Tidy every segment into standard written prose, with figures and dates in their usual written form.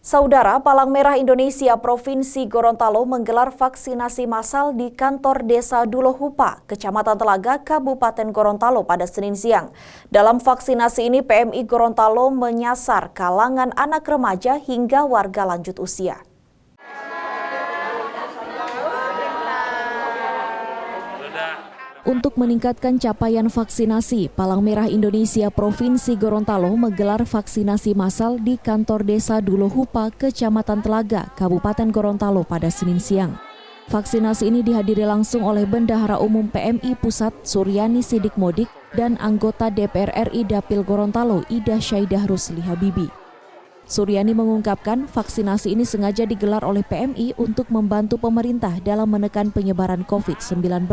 Saudara, Palang Merah Indonesia Provinsi Gorontalo menggelar vaksinasi massal di kantor Desa Dulohupa, Kecamatan Telaga, Kabupaten Gorontalo pada Senin siang. Dalam vaksinasi ini, PMI Gorontalo menyasar kalangan anak remaja hingga warga lanjut usia. Untuk meningkatkan capaian vaksinasi, Palang Merah Indonesia Provinsi Gorontalo menggelar vaksinasi massal di kantor Desa Dulohupa, Kecamatan Telaga, Kabupaten Gorontalo pada Senin siang. Vaksinasi ini dihadiri langsung oleh Bendahara Umum PMI Pusat Suryani Sidik Modik dan anggota DPR RI Dapil Gorontalo Ida Syaidah Rusli Habibi. Suryani mengungkapkan vaksinasi ini sengaja digelar oleh PMI untuk membantu pemerintah dalam menekan penyebaran COVID-19.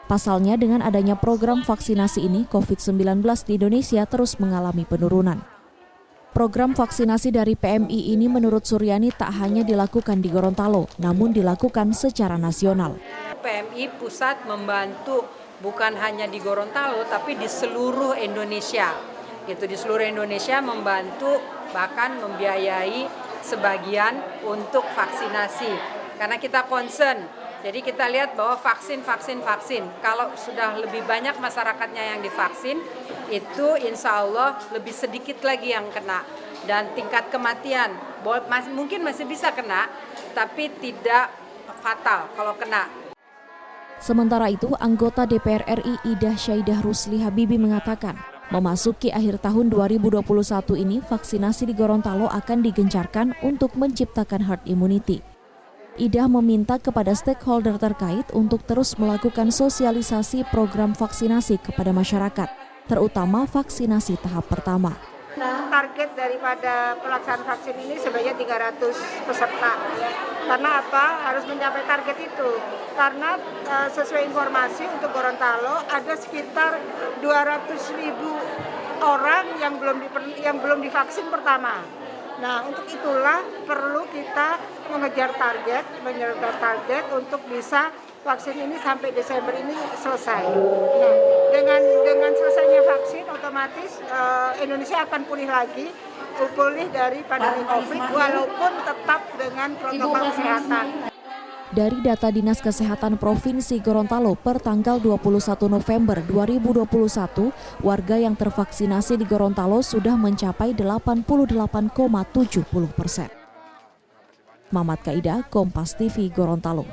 Pasalnya dengan adanya program vaksinasi ini, COVID-19 di Indonesia terus mengalami penurunan. Program vaksinasi dari PMI ini menurut Suryani tak hanya dilakukan di Gorontalo, namun dilakukan secara nasional. PMI pusat membantu bukan hanya di Gorontalo, tapi di seluruh Indonesia. Di seluruh Indonesia membantu, bahkan membiayai sebagian untuk vaksinasi. Karena kita concern. Jadi kita lihat bahwa vaksin. Kalau sudah lebih banyak masyarakatnya yang divaksin, itu insya Allah lebih sedikit lagi yang kena. Dan tingkat kematian, mungkin masih bisa kena, tapi tidak fatal kalau kena. Sementara itu, anggota DPR RI Ida Syaidah Rusli Habibi mengatakan, memasuki akhir tahun 2021 ini, vaksinasi di Gorontalo akan digencarkan untuk menciptakan herd immunity. Ida meminta kepada stakeholder terkait untuk terus melakukan sosialisasi program vaksinasi kepada masyarakat, terutama vaksinasi tahap pertama. Target daripada pelaksanaan vaksin ini sebanyak 300 peserta. Karena apa? Harus mencapai target itu. Karena sesuai informasi untuk Gorontalo ada sekitar 200.000 orang yang belum divaksin pertama. Nah, untuk itulah perlu kita mengejar target untuk bisa vaksin ini sampai Desember ini selesai. Nah, dengan selesainya vaksin, otomatis Indonesia akan pulih dari pandemi COVID, walaupun tetap dengan protokol kesehatan. Dari data Dinas Kesehatan Provinsi Gorontalo per tanggal 21 November 2021, warga yang tervaksinasi di Gorontalo sudah mencapai 88,70%. Mamat Kaida, Kompas TV, Gorontalo.